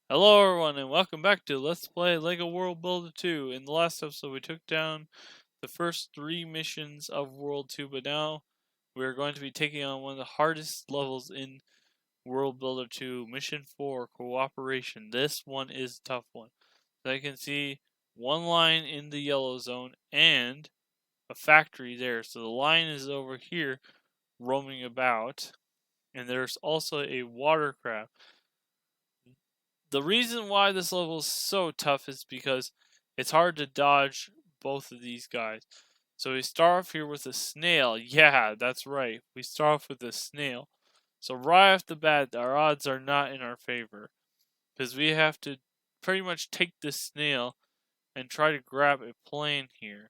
Hello everyone and welcome back to Let's Play LEGO World Builder 2. In the last episode we took down the first 3 missions of World 2, but now we're going to be taking on one of the hardest levels in World Builder 2, Mission 4, Cooperation. This one is a tough one. So I can see one line in the yellow zone and a factory there. So the line is over here roaming about, and there's also a watercraft. The reason why this level is so tough is because it's hard to dodge both of these guys. So we start off here with a snail. Yeah, that's right. We start off with a snail. So right off the bat, our odds are not in our favor. Because we have to pretty much take this snail and try to grab a plane here.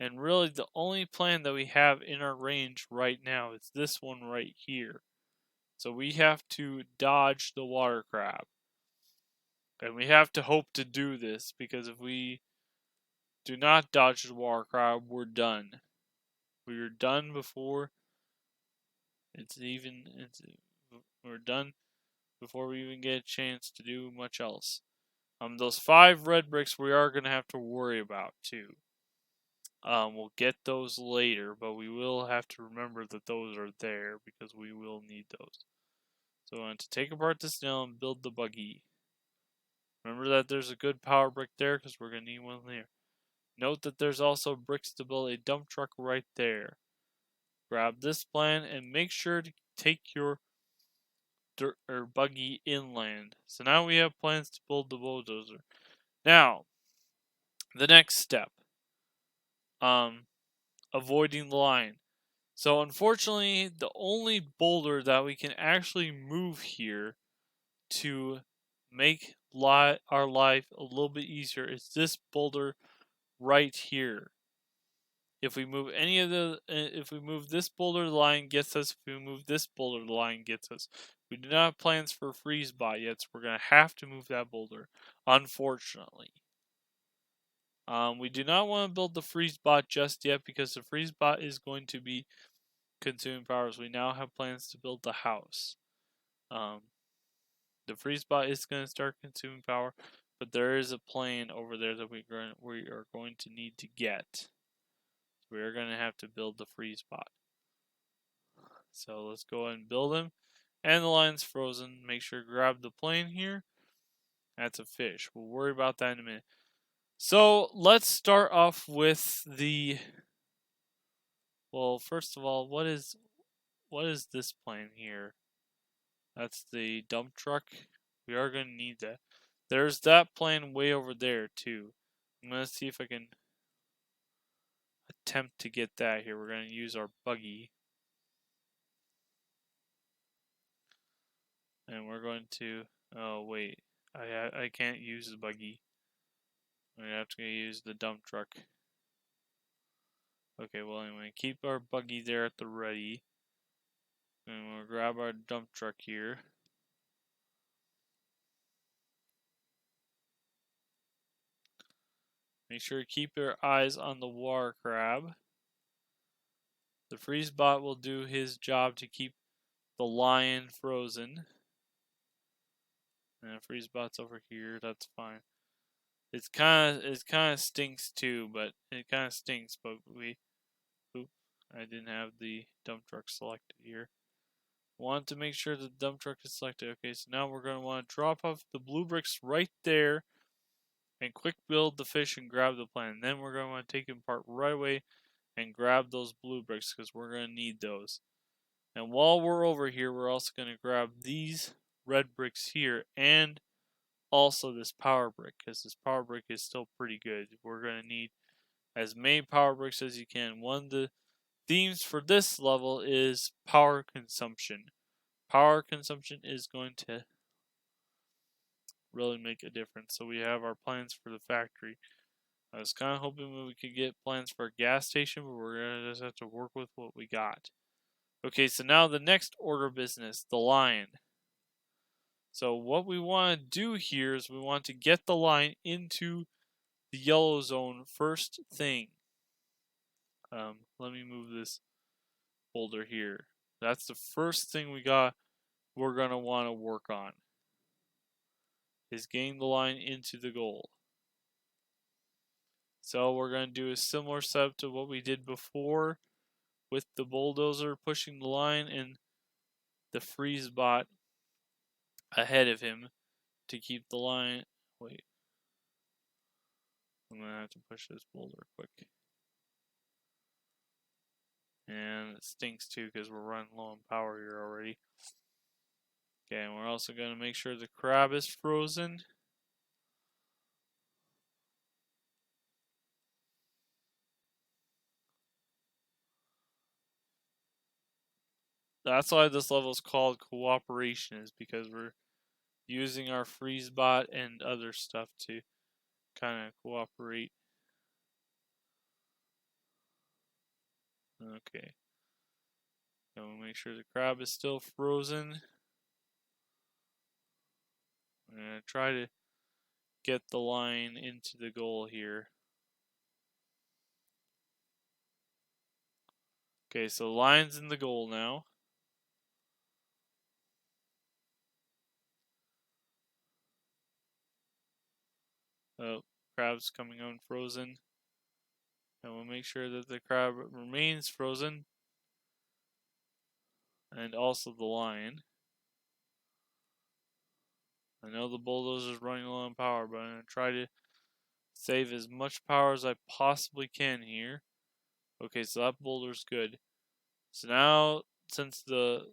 And really the only plane that we have in our range right now is this one right here. So we have to dodge the water crab. And we have to hope to do this, because if we do not dodge the water crab, we're done. We are done before we're done before we even get a chance to do much else. Those 5 red bricks we are gonna have to worry about too. We'll get those later, but we will have to remember that those are there because we will need those. So I want to take apart the snail and build the buggy. Remember that there's a good power brick there because we're gonna need one there. Note that there's also bricks to build a dump truck right there. Grab this plan and make sure to take your dirt or buggy inland. So now we have plans to build the bulldozer. Now, the next step. Avoiding the line. So unfortunately, the only boulder that we can actually move here to make our life a little bit easier is this boulder right here. If we move if we move this boulder, the line gets us. If we move this boulder, the line gets us. We do not have plans for a freeze bot yet, so we're going to have to move that boulder, unfortunately. We do not want to build the freeze bot just yet, because the freeze bot is going to be consuming power. We now have plans to build the house. The freeze bot is going to start consuming power, but there is a plane over there that we are going to need to get. We are going to have to build the freeze bot. So let's go ahead and build him. And the line's frozen. Make sure to grab the plane here. That's a fish. We'll worry about that in a minute. So let's start off with the... Well, first of all, what is this plane here? That's the dump truck. We are going to need that. There's that plane way over there too. I'm going to see if I can attempt to get that here. We're going to use our buggy. And we're going to... Oh, wait. I can't use the buggy. I'm going to have to use the dump truck. Okay, well, anyway, keep our buggy there at the ready. And we'll grab our dump truck here. Make sure to keep your eyes on the water crab. The freeze bot will do his job to keep the lion frozen. And the freeze bot's over here, that's fine. It kind of stinks too, but it kind of stinks, but oop, I didn't have the dump truck selected here. Want to make sure the dump truck is selected. Okay, so now we're going to want to drop off the blue bricks right there and quick build the fish and grab the plant. And then we're going to want to take them apart right away and grab those blue bricks because we're going to need those. And while we're over here, we're also going to grab these red bricks here and also this power brick, because this power brick is still pretty good. We're going to need as many power bricks as you can. One of the themes for this level is power consumption. Power consumption is going to really make a difference. So we have our plans for the factory. I was kind of hoping we could get plans for a gas station, but we're going to just have to work with what we got. Okay, so now the next order of business, the lion. So what we want to do here is we want to get the line into the yellow zone first thing. Let me move this boulder here. That's the first thing we're going to want to work on. is getting the line into the goal. So we're going to do a similar setup to what we did before with the bulldozer pushing the line and the freeze bot ahead of him to keep the line. Wait. I'm going to have to push this boulder quick. And it stinks too because we're running low on power here already. Okay, and we're also going to make sure the crab is frozen. That's why this level is called cooperation, is because we're using our freeze bot and other stuff to kind of cooperate. Okay. And we'll make sure the crab is still frozen. I'm going to try to get the line into the goal here. Okay, so the line's in the goal now. Oh, crab's coming unfrozen. And we'll make sure that the crab remains frozen. And also the line. I know the bulldozer's running low on power, but I'm going to try to save as much power as I possibly can here. Okay, so that boulder's good. So now, since the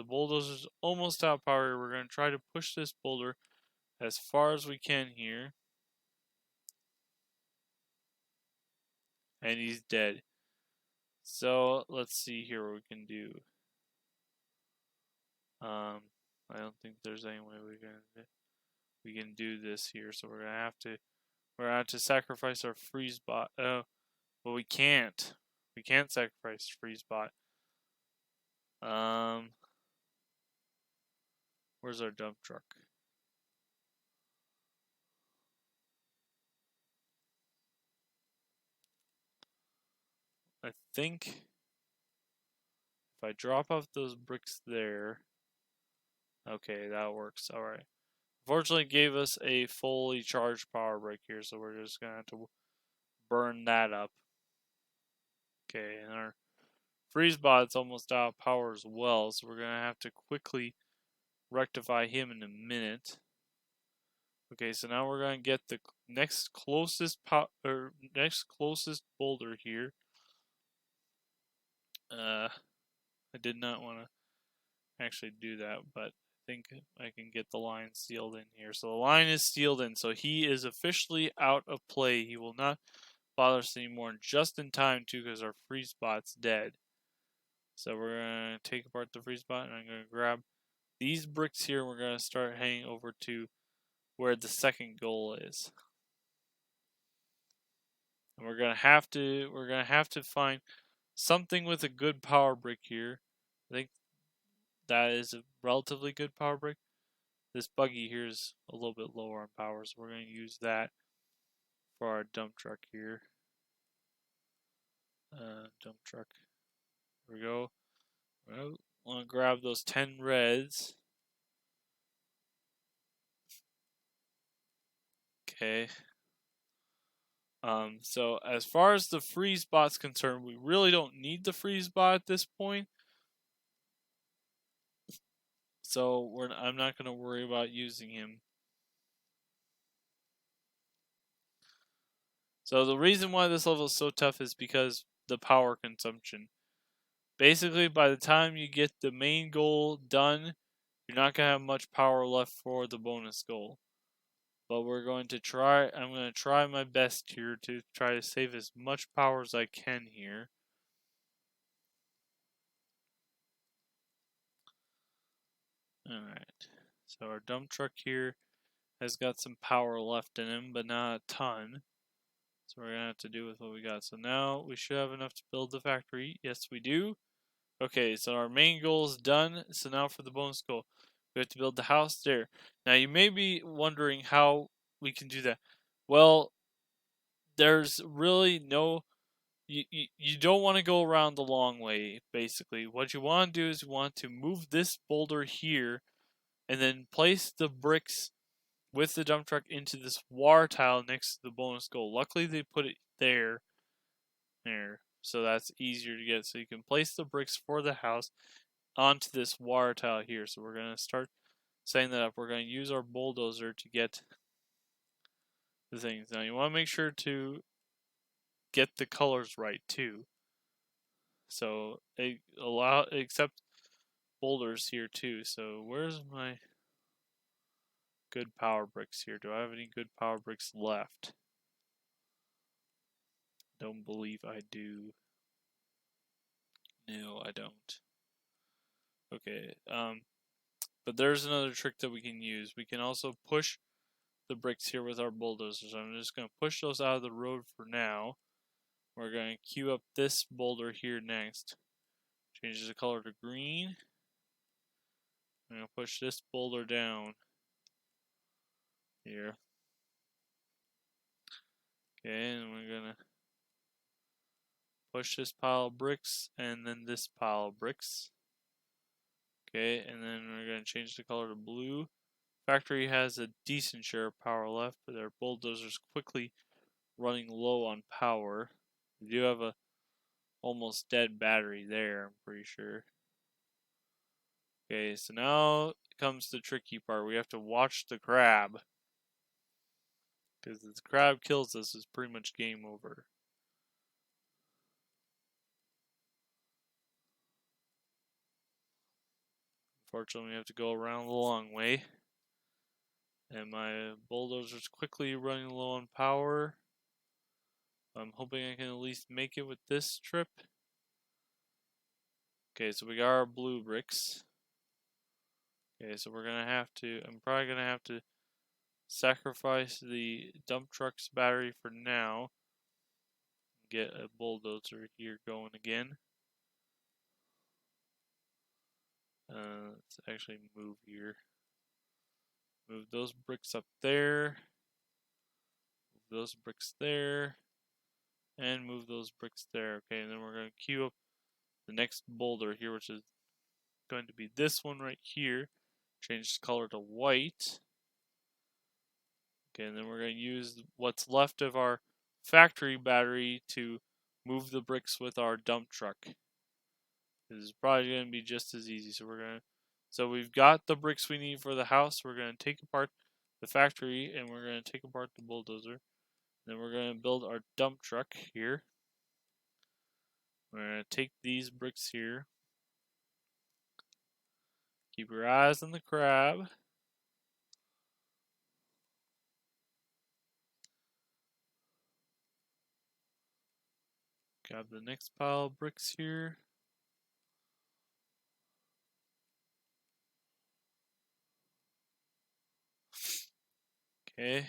bulldozer's almost out of power, we're going to try to push this boulder as far as we can here. And he's dead. So let's see here what we can do. I don't think there's any way we can do this here. So we're gonna have to sacrifice our freeze bot. Oh, well we can't. We can't sacrifice freeze bot. Where's our dump truck? I think if I drop off those bricks there, okay, that works. All right. Fortunately, it gave us a fully charged power brick here, so we're just gonna have to burn that up. Okay, and our freeze bot's almost out of power as well, so we're gonna have to quickly rectify him in a minute. Okay, so now we're gonna get the next closest boulder here. I did not want to actually do that, but I think I can get the line sealed in here. So the line is sealed in, so he is officially out of play. He will not bother us anymore, just in time too, because our freeze bot's dead. So we're gonna take apart the freeze bot, and I'm gonna grab these bricks here. And we're gonna start heading over to where the second goal is. And we're gonna have to find something with a good power brick here. I think that is a relatively good power brick. This buggy here is a little bit lower on power, so we're gonna use that for our dump truck here. Dump truck. Here we go. I want to grab those 10 reds. Okay. So as far as the freeze bot's concerned, we really don't need the freeze bot at this point. So I'm not going to worry about using him. So the reason why this level is so tough is because the power consumption. Basically, by the time you get the main goal done, you're not going to have much power left for the bonus goal. But I'm going to try my best here to try to save as much power as I can here. Alright, so our dump truck here has got some power left in him, but not a ton. So we're going to have to do with what we got. So now we should have enough to build the factory. Yes, we do. Okay, so our main goal is done. So now for the bonus goal. We have to build the house there. Now you may be wondering how we can do that. Well, there's really no... You don't want to go around the long way, basically. What you want to do is you want to move this boulder here and then place the bricks with the dump truck into this water tile next to the bonus goal. Luckily, they put it there, so that's easier to get. So you can place the bricks for the house onto this water tile here. So we're gonna start setting that up. We're gonna use our bulldozer to get the things. Now you want to make sure to get the colors right too. So accept boulders here too. So where's my good power bricks here? Do I have any good power bricks left? Don't believe I do. No, I don't. Okay, but there's another trick that we can use. We can also push the bricks here with our bulldozers. So I'm just going to push those out of the road for now. We're going to queue up this boulder here next. Change the color to green. I'm going to push this boulder down here. Okay, and we're going to push this pile of bricks and then this pile of bricks. Okay, and then we're going to change the color to blue. Factory has a decent share of power left, but their bulldozer's quickly running low on power. We do have a almost dead battery there, I'm pretty sure. Okay, so now comes the tricky part. We have to watch the crab. Because if the crab kills us, it's pretty much game over. Unfortunately, we have to go around the long way. And my bulldozer's quickly running low on power. I'm hoping I can at least make it with this trip. Okay, so we got our blue bricks. Okay, so we're gonna have to, I'm probably gonna have to sacrifice the dump truck's battery for now. Get a bulldozer here going again. Let's actually move here. Move those bricks up there. Move those bricks there. And move those bricks there. Okay, and then we're going to queue up the next boulder here, which is going to be this one right here. Change the color to white. Okay, and then we're going to use what's left of our factory battery to move the bricks with our dump truck. This is probably going to be just as easy. So we've got the bricks we need for the house. We're going to take apart the factory and we're going to take apart the bulldozer. Then we're going to build our dump truck here. We're going to take these bricks here. Keep your eyes on the crab. Grab the next pile of bricks here. Okay.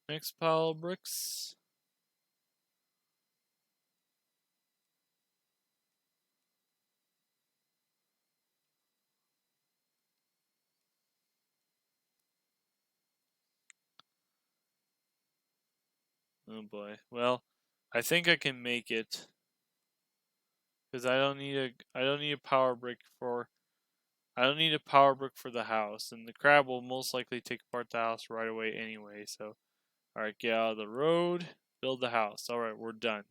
Next pile of bricks. Oh boy. Well, I think I can make it. Because I don't need a power brick for the house, and the crab will most likely take apart the house right away anyway. So, all right, get out of the road, build the house. All right, we're done.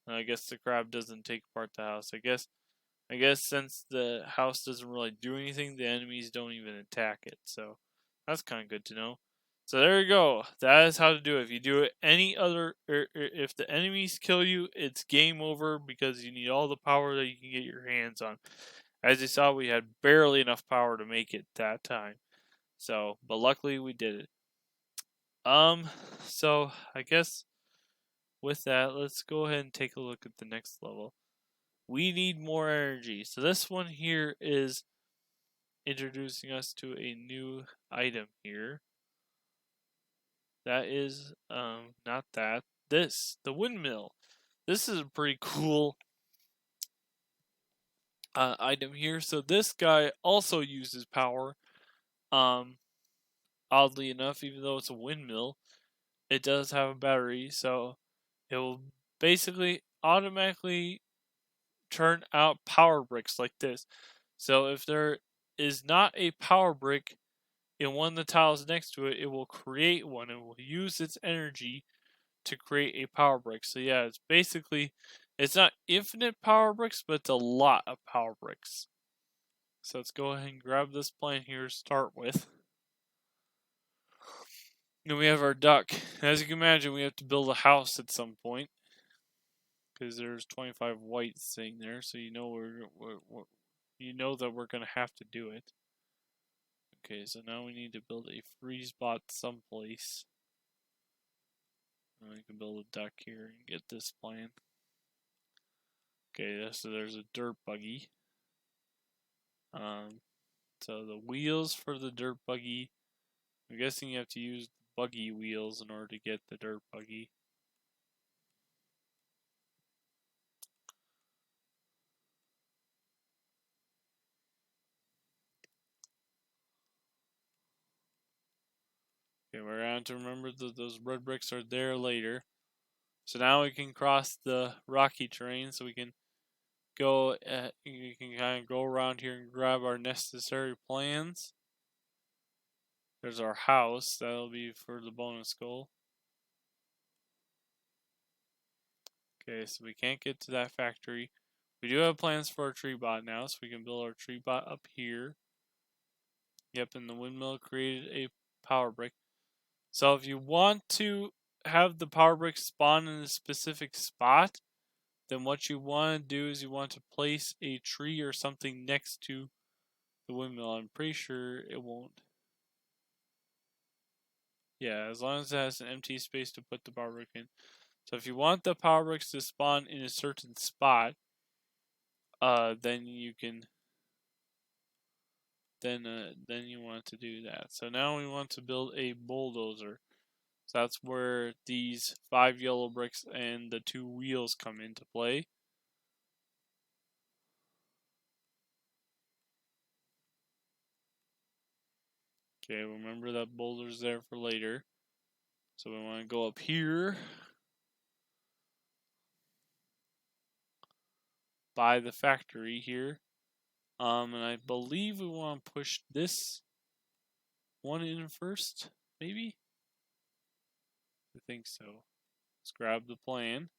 I guess the crab doesn't take apart the house. I guess since the house doesn't really do anything, the enemies don't even attack it. So that's kind of good to know. So there you go. That is how to do it. If you do it if the enemies kill you, it's game over because you need all the power that you can get your hands on. As you saw, we had barely enough power to make it that time. So, but luckily we did it. So I guess with that, let's go ahead and take a look at the next level. We need more energy. So this one here is introducing us to a new item here. That is, not that. The windmill. This is a pretty cool item here. So this guy also uses power. Oddly enough, even though it's a windmill, it does have a battery, so it will basically automatically turn out power bricks like this. So if there is not a power brick in one of the tiles next to it, it will create one. It will use its energy to create a power brick. So yeah, it's basically, it's not infinite power bricks, but it's a lot of power bricks. So let's go ahead and grab this plan here to start with. Then we have our duck. As you can imagine, we have to build a house at some point because there's 25 whites sitting there, so you know you know that we're gonna have to do it. Okay, so now we need to build a freeze bot someplace. And we can build a duck here and get this plan. Okay, so there's a dirt buggy. So the wheels for the dirt buggy, I'm guessing you have to use buggy wheels in order to get the dirt buggy. Okay, we're going to remember that those red bricks are there later. So now we can cross the rocky terrain, so we can go. We can kind of go around here and grab our necessary plans. There's our house. That'll be for the bonus goal. Okay, so we can't get to that factory. We do have plans for our tree bot now, so we can build our tree bot up here. Yep, and the windmill created a power brick. So if you want to have the power brick spawn in a specific spot, then what you want to do is you want to place a tree or something next to the windmill. I'm pretty sure it won't. Yeah, as long as it has an empty space to put the power brick in. So if you want the power bricks to spawn in a certain spot, then you can then you want to do that. So now we want to build a bulldozer. So that's where these 5 yellow bricks and the 2 wheels come into play. Okay, remember that boulder's there for later. So we want to go up here by the factory here. And I believe we want to push this one in first, maybe? I think so. Let's grab the plan.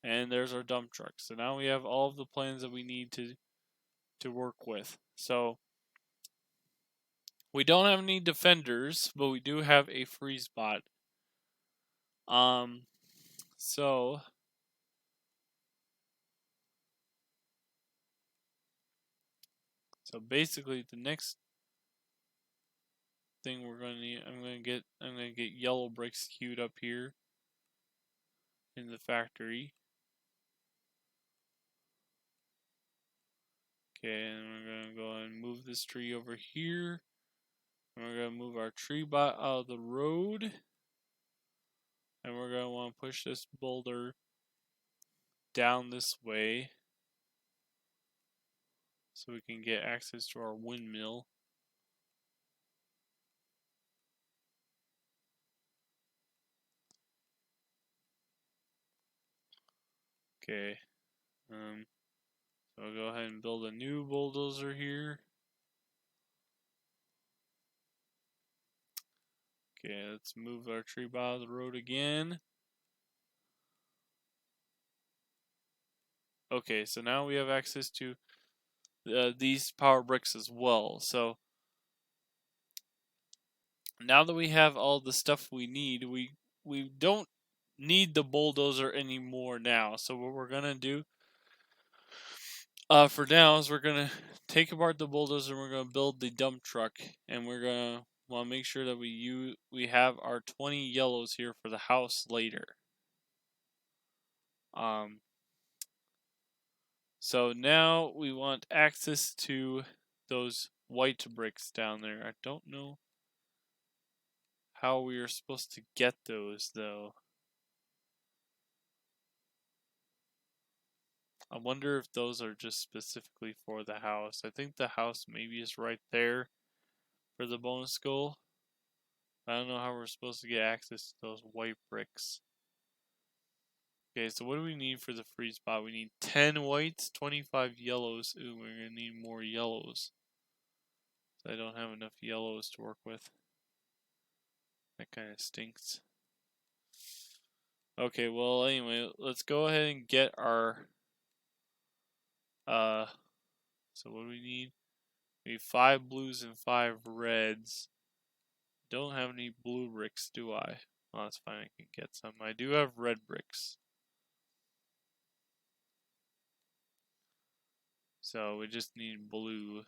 And there's our dump truck. So now we have all of the plans that we need to work with. So we don't have any defenders, but we do have a freeze bot. So basically the next thing we're gonna need, I'm gonna get yellow bricks queued up here in the factory. Okay, and we're gonna go and move this tree over here. And we're gonna move our tree bot out of the road. And we're gonna want to push this boulder down this way so we can get access to our windmill. Okay. So I'll go ahead and build a new bulldozer here. Okay, let's move our tree out of the road again. Okay, so now we have access to these power bricks as well. So now that we have all the stuff we need, we don't need the bulldozer anymore now. So what we're gonna do for now is we're gonna take apart the bulldozer and we're gonna build the dump truck, and we're gonna want to make sure that we have our 20 yellows here for the house later. So now we want access to those white bricks down there. I don't know how we are supposed to get those though. I wonder if those are just specifically for the house. I think the house maybe is right there for the bonus goal. I don't know how we're supposed to get access to those white bricks. Okay, so what do we need for the freeze spot? We need 10 whites, 25 yellows. Ooh, we're gonna need more yellows. I don't have enough yellows to work with. That kind of stinks. Okay, well, anyway, let's go ahead and get our, so what do we need? We need 5 blues and 5 reds. Don't have any blue bricks, do I? Well, that's fine, I can get some. I do have red bricks. So we just need blue.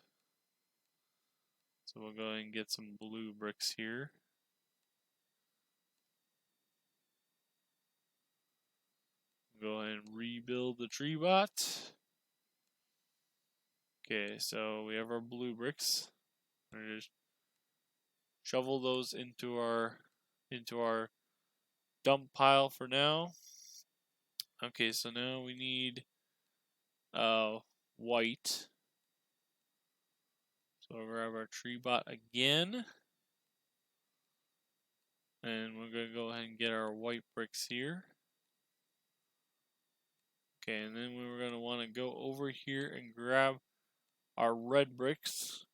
So we'll go ahead and get some blue bricks here. Go ahead and rebuild the tree bot. Okay, so we have our blue bricks. We're gonna just shovel those into our dump pile for now. Okay, so now we need white. So we'll grab our tree bot again. And we're gonna go ahead and get our white bricks here. Okay, and then we were gonna want to go over here and grab our red bricks.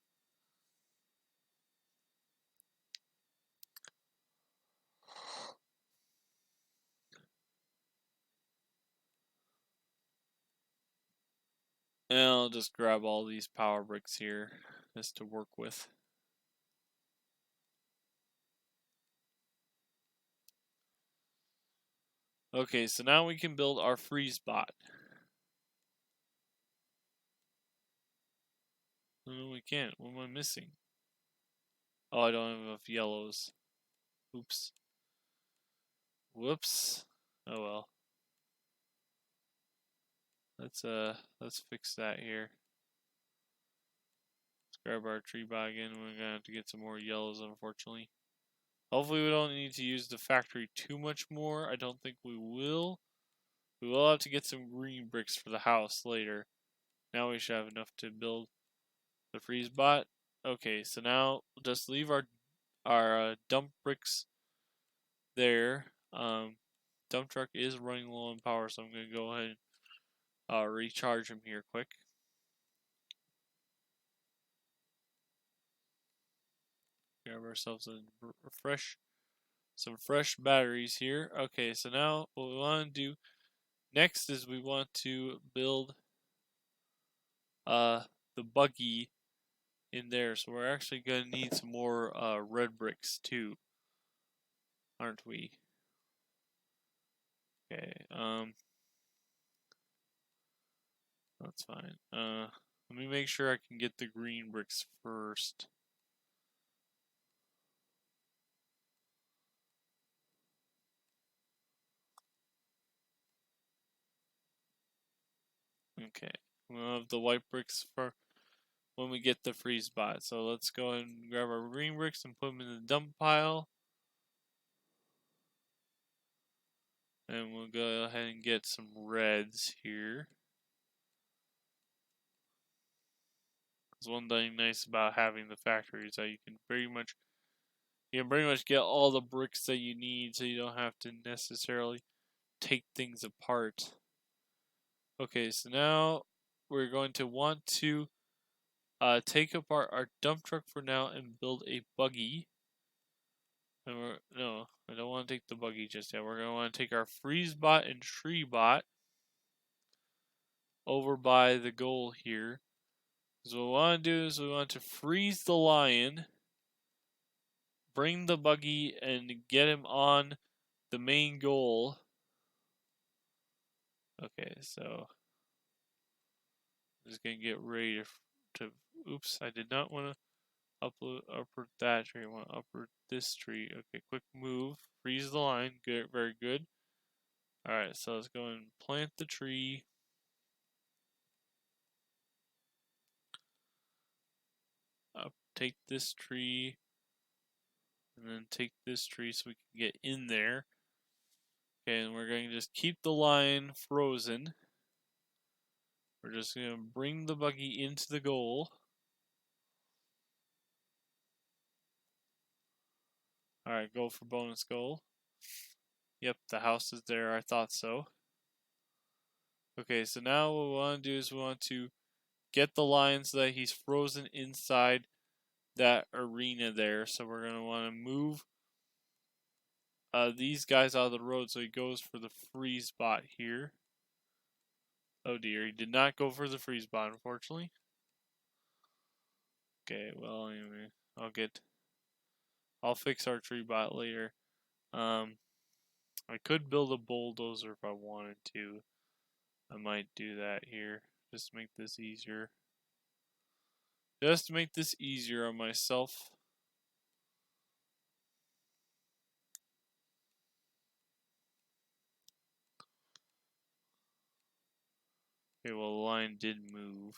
And I'll just grab all these power bricks here just to work with. Okay, so now we can build our freeze bot. No, we can't. What am I missing? Oh, I don't have enough yellows. Oops. Whoops. Oh well. Let's fix that here. Let's grab our tree bot again. We're gonna have to get some more yellows, unfortunately. Hopefully we don't need to use the factory too much more. I don't think we will. We will have to get some green bricks for the house later. Now we should have enough to build the freeze bot. Okay, so now we'll just leave our dump bricks there. Dump truck is running low on power, so I'm gonna go ahead and recharge him here quick. Grab ourselves some fresh batteries here. Okay, so now what we want to do next is we want to build the buggy in there. So we're actually gonna need some more red bricks too, aren't we? Okay, that's fine. Let me make sure I can get the green bricks first. Okay, we'll have the white bricks for when we get the freeze bot. So let's go ahead and grab our green bricks and put them in the dump pile. And we'll go ahead and get some reds here. Because one thing nice about having the factory is that you can pretty much get all the bricks that you need, so you don't have to necessarily take things apart. Okay, so now we're going to want to take apart our dump truck for now and build a buggy. And no, I don't want to take the buggy just yet. We're going to want to take our freeze bot and tree bot over by the goal here. So what we want to do is we want to freeze the lion, bring the buggy, and get him on the main goal. Okay, so I'm just gonna get ready to oops, I did not want to uproot that tree. I want to uproot this tree. Okay, quick move, freeze the line. Good, very good. All right, so let's go and plant the tree. Take this tree, and then take this tree so we can get in there. Okay, and we're going to just keep the line frozen. We're just going to bring the buggy into the goal. Alright, go for bonus goal. Yep, the house is there. I thought so. Okay, so now what we want to do is we want to get the lion so that he's frozen inside that arena there, so we're going to want to move these guys out of the road, so he goes for the freeze spot here. Oh dear, he did not go for the freeze spot, unfortunately. Okay, well, anyway, I'll fix our tree bot later. I could build a bulldozer if I wanted to. I might do that here, just to make this easier. Just to make this easier on myself. Okay, well, the line did move.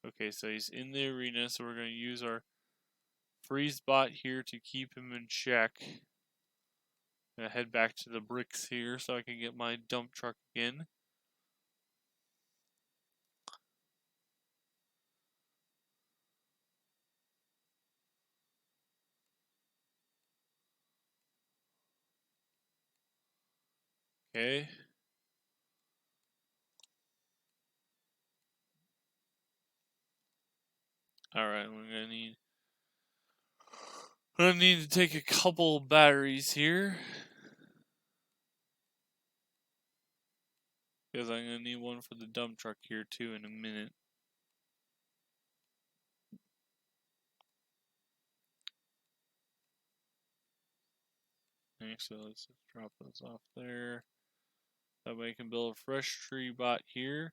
Okay, so he's in the arena, so we're going to use our freeze bot here to keep him in check. I'm going to head back to the bricks here so I can get my dump truck again. Okay. Alright, I'm gonna need to take a couple batteries here. Because I'm gonna need one for the dump truck here too in a minute. So let's just drop those off there. That way I can build a fresh tree bot here.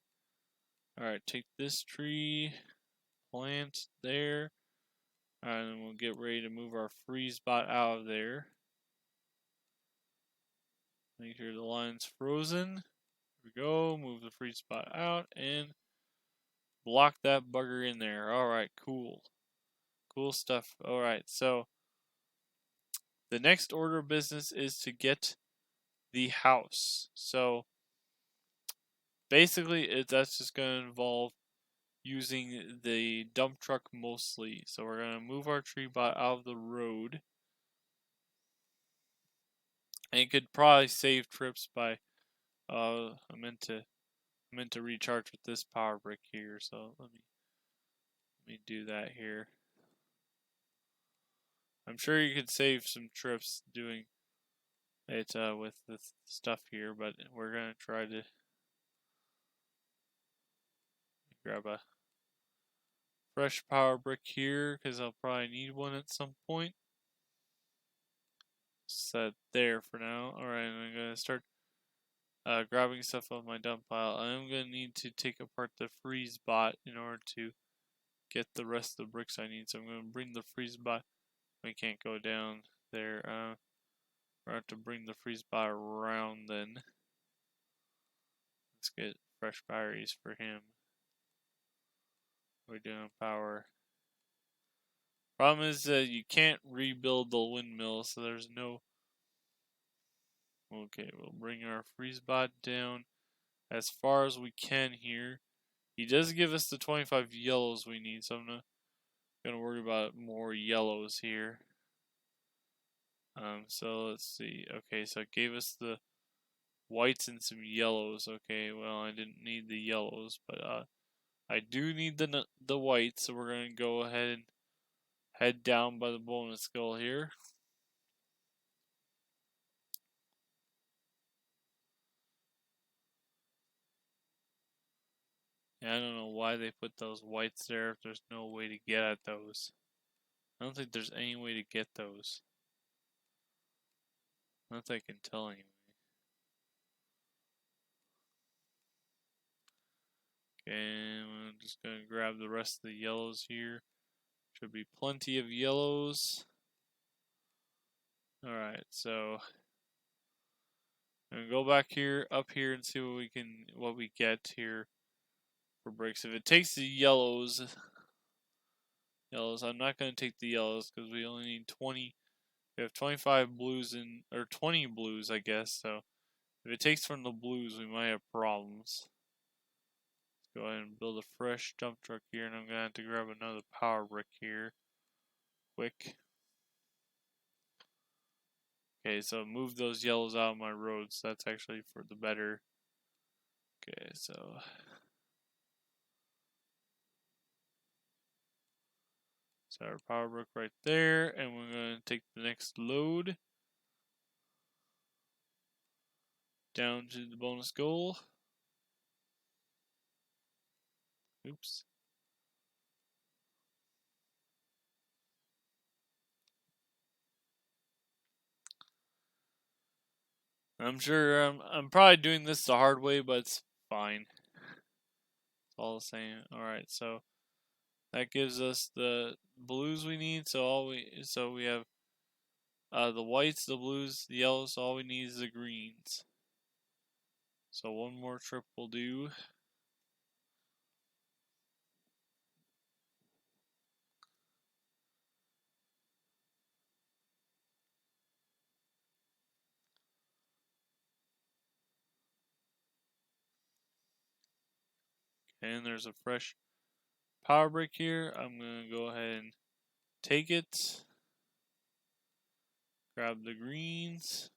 Alright, take this tree, plant there. Alright, and we'll get ready to move our freeze bot out of there. Make sure the line's frozen. Here we go, move the freeze spot out and block that bugger in there. Alright, cool. Cool stuff. Alright, so the next order of business is to get the house. So basically, that's just going to involve using the dump truck mostly. So we're going to move our tree bot out of the road. And it could probably save trips by I meant to recharge with this power brick here, so let me do that here. I'm sure you could save some trips doing it with this stuff here, but we're gonna try to grab a fresh power brick here because I'll probably need one at some point. Set there for now. Alright, I'm gonna start grabbing stuff off my dump pile. I'm gonna need to take apart the freeze bot in order to get the rest of the bricks I need. So I'm gonna bring the freeze bot. We can't go down there. We're going to have to bring the freeze bot around then. Let's get fresh batteries for him. We're doing power. Problem is that you can't rebuild the windmill, so there's no... Okay, we'll bring our freeze bot down as far as we can here. He does give us the 25 yellows we need, so I'm not going to worry about more yellows here. So let's see. Okay, so it gave us the whites and some yellows. Okay, well, I didn't need the yellows, but I do need the whites, so we're going to go ahead and head down by the bonus skull here. And I don't know why they put those whites there if there's no way to get at those. I don't think there's any way to get those. Not that I can tell anyway. Okay, I'm just going to grab the rest of the yellows here. Should be plenty of yellows. Alright, so I'm gonna go back here, up here, and see what we get here for bricks. If it takes the yellows, I'm not gonna take the yellows because we only need 20. We have 25 blues or 20 blues, I guess. So if it takes from the blues, we might have problems. Let's go ahead and build a fresh dump truck here, and I'm gonna have to grab another power brick here, quick. Okay, so move those yellows out of my road, so that's actually for the better. Okay, so Set our power brick right there, and we're going to take the next load down to the bonus goal. Oops. I'm sure I'm probably doing this the hard way, but it's fine. It's all the same. Alright, so that gives us the blues we need. So we have the whites, the blues, the yellows. So all we need is the greens. So one more trip will do. And there's a fresh power brick here. I'm going to go ahead and take it. Grab the greens.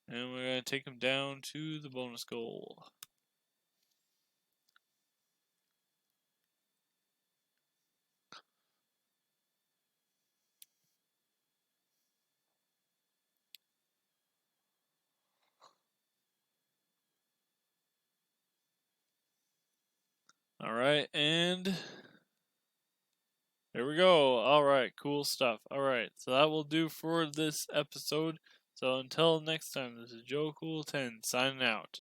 And we're going to take them down to the bonus goal. Alright, and there we go. Alright, cool stuff. Alright, so that will do for this episode. So until next time, this is Joe Cool 10 signing out.